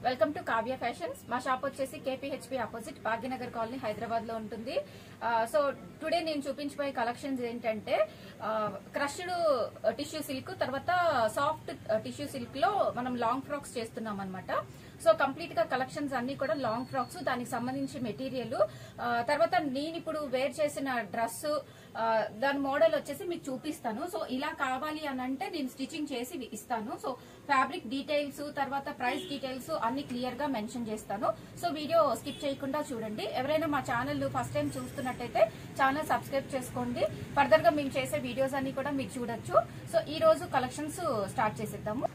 Welcome to Kavya fashions. మా shop వచ్చేసి KPHP opposite Bhagyanagar colony Hyderabad లో ఉంటుంది. సో టుడే నేను చూపించబోయే కలెక్షన్స్ ఏంటంటే క్రష్డ్ టిష్యూ సిల్క్, తర్వాత సాఫ్ట్ టిష్యూ సిల్క్ లో మనం లాంగ్ ఫ్రాక్స్ చేస్తున్నాం అనమాట. సో కంప్లీట్ గా కలెక్షన్స్ అన్ని కూడా లాంగ్ ఫ్రాక్స్, దానికి సంబంధించి మెటీరియల్, తర్వాత నేను ఇప్పుడు వేర్ చేసిన డ్రెస్, దాని మోడల్ వచ్చేసి మీకు చూపిస్తాను. సో ఇలా కావాలి అని అంటే నేను స్టిచ్చింగ్ చేసి ఇస్తాను. సో ఫ్యాబ్రిక్ డీటెయిల్స్, తర్వాత ప్రైస్ డీటెయిల్స్ అన్ని క్లియర్ గా మెన్షన్ చేస్తాను. సో వీడియో స్కిప్ చేయకుండా చూడండి. ఎవరైనా మా ఛానల్ ఫస్ట్ టైం చూస్తున్నట్టయితే ఛానల్ సబ్స్క్రైబ్ చేసుకోండి. ఫర్దర్ గా మేము చేసే వీడియోస్ అన్ని కూడా మీరు చూడొచ్చు. సో ఈ రోజు కలెక్షన్స్ స్టార్ట్ చేసేద్దాము.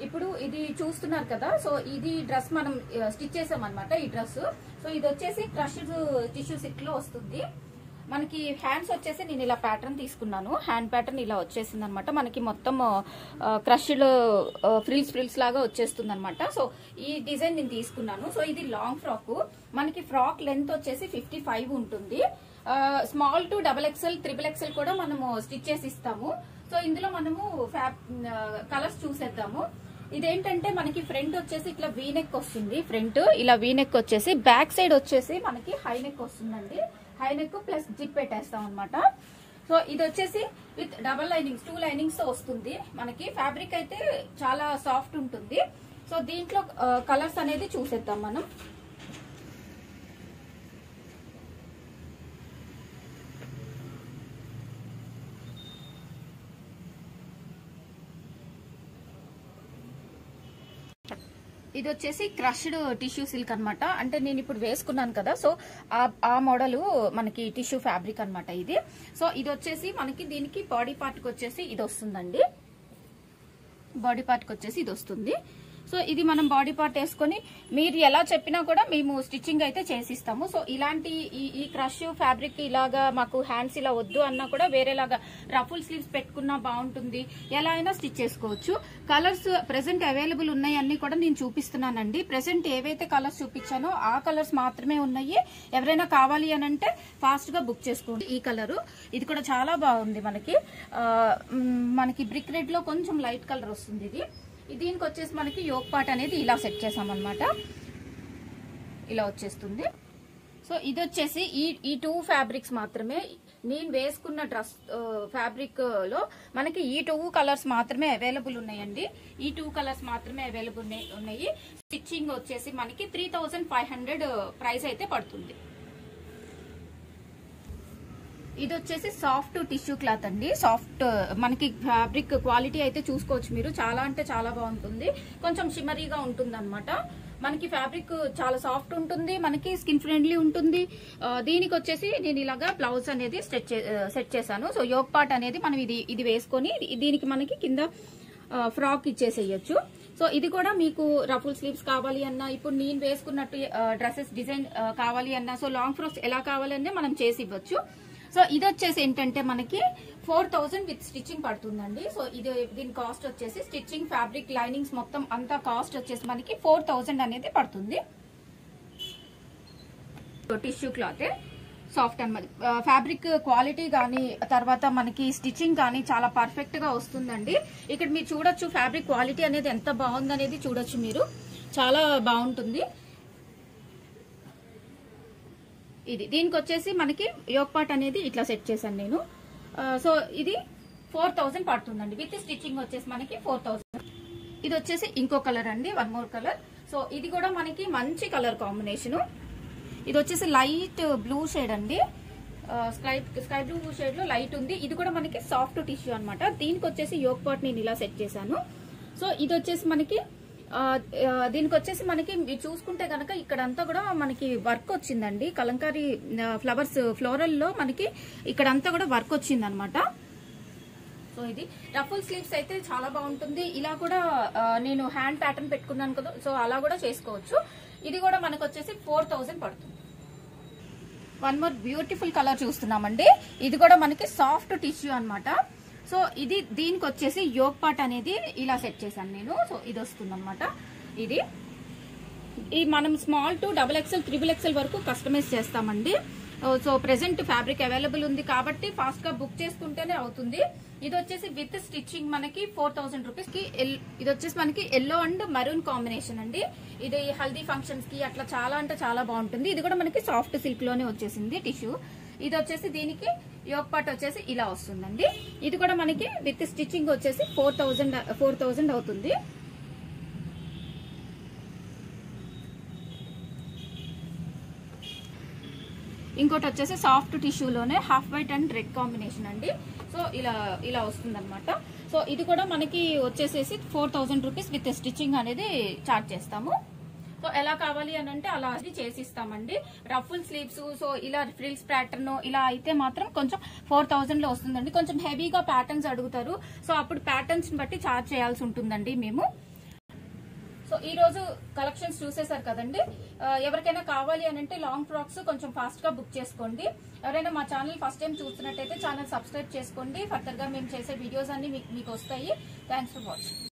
ఇప్పుడు ఇది చూస్తున్నారు కదా, సో ఇది డ్రెస్ మనం స్టిచ్ చేసాం అనమాట. ఈ డ్రెస్ సో ఇది వచ్చేసి క్రష్డ్ టిష్యూ సిల్క్ లో వస్తుంది. మనకి హ్యాండ్స్ వచ్చేసి నేను ఇలా ప్యాటర్న్ తీసుకున్నాను. హ్యాండ్ ప్యాటర్న్ ఇలా వచ్చేసింది అనమాట. మనకి మొత్తం క్రష్డ్ ఫ్రిల్స్ లాగా వచ్చేస్తుంది అనమాట. సో ఈ డిజైన్ నేను తీసుకున్నాను. సో ఇది లాంగ్ ఫ్రాక్. మనకి ఫ్రాక్ లెంత్ వచ్చేసి 55 ఉంటుంది. స్మాల్ టు XXL, XXL కూడా మనము స్టిచ్ చేసి ఇస్తాము. సో ఇందులో మనము కలర్స్ చూసేద్దాము. ఇదేంటంటే మనకి ఫ్రంట్ వచ్చేసి ఇట్లా వీనెక్ వస్తుంది. ఫ్రంట్ ఇలా వీనెక్ వచ్చేసి, బ్యాక్ సైడ్ వచ్చేసి మనకి హై నెక్ వస్తుందండి. హై నెక్ ప్లస్ జిప్ పెట్టేస్తాం అనమాట. సో ఇది వచ్చేసి విత్ డబల్ లైనింగ్స్, 2 లైనింగ్స్ తో వస్తుంది. మనకి ఫ్యాబ్రిక్ అయితే చాలా సాఫ్ట్ ఉంటుంది. సో దీంట్లో కలర్స్ అనేది చూసేద్దాం మనం. ఇది వచ్చేసి క్రష్డ్ టిష్యూ సిల్క్ అనమాట. అంటే నేను ఇప్పుడు వేసుకున్నాను కదా, సో ఆ మోడల్ మనకి టిష్యూ ఫ్యాబ్రిక్ అనమాట ఇది. సో ఇది వచ్చేసి మనకి దీనికి బాడీ పార్ట్ కి వచ్చేసి ఇది వస్తుందండి. బాడీ పార్ట్ కి వచ్చేసి ఇది వస్తుంది. సో ఇది మనం బాడీ పార్ట్ వేసుకొని మీరు ఎలా చెప్పినా కూడా మేము స్టిచ్చింగ్ అయితే చేసిస్తాము. సో ఇలాంటి ఈ క్రష్ ఫ్యాబ్రిక్ ఇలాగా మాకు హ్యాండ్స్ ఇలా వద్దు అన్నా కూడా వేరేలాగా రఫుల్ స్లీవ్స్ పెట్టుకున్నా బాగుంటుంది. ఎలా అయినా స్టిచ్ చేసుకోవచ్చు. కలర్స్ ప్రెసెంట్ అవైలబుల్ ఉన్నాయి అన్ని కూడా నేను చూపిస్తున్నానండి. ప్రెసెంట్ ఏవైతే కలర్స్ చూపించానో ఆ కలర్స్ మాత్రమే ఉన్నాయి. ఎవరైనా కావాలి అని అంటే ఫాస్ట్ గా బుక్ చేసుకోండి. ఈ కలర్ ఇది కూడా చాలా బాగుంది. మనకి బ్రిక్ రెడ్ లో కొంచెం లైట్ కలర్ వస్తుంది. దీనికి వచ్చేసి మనకి యోక్ పార్ట్ అనేది ఇలా సెట్ చేసామన్నమాట. ఇలా వచ్చేస్తుంది. సో ఇది వచ్చేసి ఈ 2 ఫ్యాబ్రిక్స్ మాత్రమే నేను వేసుకున్న డ్రెస్ ఫ్యాబ్రిక్ లో మనకి ఈ 2 కలర్స్ మాత్రమే అవైలబుల్ ఉన్నాయండి. ఈ 2 కలర్స్ మాత్రమే అవైలబుల్ ఉన్నాయి. స్టిచ్చింగ్ వచ్చేసి మనకి 3500 ప్రైస్ అయితే పడుతుంది. ఇది వచ్చేసి సాఫ్ట్ టిష్యూ క్లాత్ అండి. సాఫ్ట్ మనకి ఫ్యాబ్రిక్ క్వాలిటీ అయితే చూసుకోవచ్చు మీరు. చాలా అంటే చాలా బాగుంటుంది. కొంచెం షిమరీగా ఉంటుంది అనమాట. మనకి ఫ్యాబ్రిక్ చాలా సాఫ్ట్ ఉంటుంది. మనకి స్కిన్ ఫ్రెండ్లీ ఉంటుంది. దీనికి వచ్చేసి నేను ఇలాగా బ్లౌజ్ అనేది సెట్ చేశాను. సో యోక్ పార్ట్ అనేది మనం ఇది వేసుకొని దీనికి మనకి కింద ఫ్రాక్ ఇచ్చేసేయచ్చు. సో ఇది కూడా మీకు రఫుల్ స్లీవ్స్ కావాలి అన్నా, ఇప్పుడు నేను వేసుకున్నట్టు డ్రెస్సెస్ డిజైన్ కావాలి అన్నా, సో లాంగ్ ఫ్రాక్స్ ఎలా కావాలన్నా మనం చేసి ఇవ్వచ్చు. సో ఇది వచ్చేసి ఏంటంటే మనకి 4000 విత్ స్టిచ్చింగ్ పడుతుందండి. సో దీని కాస్ట్ వచ్చేసి స్టిచ్చింగ్, ఫ్యాబ్రిక్, లైనింగ్స్ మొత్తం అంతా కాస్ట్ వచ్చేసి మనకి 4000 అనేది పడుతుంది. టిష్యూ క్లాత్ సాఫ్ట్ అన్నమాట. ఫ్యాబ్రిక్ క్వాలిటీ కానీ, తర్వాత మనకి స్టిచ్చింగ్ కానీ చాలా పర్ఫెక్ట్ గా వస్తుందండి. ఇక్కడ మీరు చూడొచ్చు ఫ్యాబ్రిక్ క్వాలిటీ అనేది ఎంత బాగుంది అనేది చూడొచ్చు మీరు. చాలా బాగుంటుంది. దీనికి వచ్చేసి మనకి యోక్ పార్ట్ అనేది ఇట్లా సెట్ చేశాను నేను. సో ఇది 4000 పడుతుందండి. విత్ స్టిచ్చింగ్ వచ్చేసి మనకి 4000. ఇది వచ్చేసి ఇంకో కలర్ అండి, 1 మోర్ కలర్. సో ఇది కూడా మనకి మంచి కలర్ కాంబినేషన్. ఇది వచ్చేసి లైట్ బ్లూ షేడ్ అండి. స్కై బ్లూ షేడ్ లో లైట్ ఉంది. ఇది కూడా మనకి సాఫ్ట్ టిష్యూ అనమాట. దీనికి వచ్చేసి యోక్ పార్ట్ నేను ఇలా సెట్ చేశాను. సో ఇది వచ్చేసి మనకి దీనికి వచ్చేసి మనకి మీరు చూసుకుంటే కనుక ఇక్కడంతా కూడా మనకి వర్క్ వచ్చిందండి. కలంకారీ ఫ్లవర్స్ ఫ్లోరల్ లో మనకి ఇక్కడంతా కూడా వర్క్ వచ్చింది అనమాట. సో ఇది రఫుల్ స్లీవ్స్ అయితే చాలా బాగుంటుంది. ఇలా కూడా నేను హ్యాండ్ ప్యాటర్న్ పెట్టుకున్నాను కదా, సో అలా కూడా చేసుకోవచ్చు. ఇది కూడా మనకు వచ్చేసి 4000 పడుతుంది. 1 మోర్ బ్యూటిఫుల్ కలర్ చూస్తున్నామండి. ఇది కూడా మనకి సాఫ్ట్ టిష్యూ అనమాట. సో దీనికి వచ్చేసి యోక్ పార్ట్ అనేది ఇలా సెట్ చేశాను నేను. సో ఇది వస్తుంది అనమాట. ఇది మనం స్మాల్ టు XXL, XXL వరకు కస్టమైజ్ చేస్తామండి. సో ప్రెసెంట్ ఫ్యాబ్రిక్ అవైలబుల్ ఉంది కాబట్టి ఫాస్ట్ గా బుక్ చేసుకుంటేనే అవుతుంది. ఇది వచ్చేసి విత్ స్టిచ్చింగ్ మనకి 4000 రూపీస్ కి. ఇది వచ్చేసి మనకి ఎల్లో అండ్ మరూన్ కాంబినేషన్ అండి. ఇది హల్దీ ఫంక్షన్స్ కి అట్లా చాలా అంటే చాలా బాగుంటుంది. ఇది కూడా మనకి సాఫ్ట్ సిల్క్ లోనే వచ్చేసింది టిష్యూ. ఇది వచ్చేసి దీనికి యోక్ పార్ట్ వచ్చేసి ఇలా వస్తుందండి. ఇది కూడా మనకి విత్ స్టిచ్చింగ్ వచ్చేసి 4000 అవుతుంది. ఇంకోటి వచ్చేసి సాఫ్ట్ టిష్యూలోనే half white and red combination అండి. సో ఇలా వస్తుంది అనమాట. సో ఇది కూడా మనకి వచ్చేసేసి 4000 రూపీస్ విత్ స్టిచ్చింగ్ అనేది చార్జ్ చేస్తాము. సో ఎలా కావాలి అని అంటే అలా చేసిస్తామండి. రఫుల్ స్లీవ్స్, సో ఇలా ఫ్రిల్స్ ప్యాటర్న్ ఇలా అయితే మాత్రం కొంచెం 4000 లో వస్తుందండి. కొంచెం హెవీగా ప్యాటర్న్స్ అడుగుతారు. సో అప్పుడు ప్యాటర్న్స్ బట్టి చార్జ్ చేయాల్సి ఉంటుందండి మేము. సో ఈ రోజు కలెక్షన్స్ చూసేసారు కదండి. ఎవరికైనా కావాలి అని అంటే లాంగ్ ఫ్రాక్స్ కొంచెం ఫాస్ట్ గా బుక్ చేసుకోండి. ఎవరైనా మా ఛానల్ ఫస్ట్ టైం చూస్తున్నట్టయితే ఛానల్ సబ్స్క్రైబ్ చేసుకోండి. ఫర్దర్ గా మేము చేసే వీడియోస్ అన్ని మీకు వస్తాయి. Thanks for watching.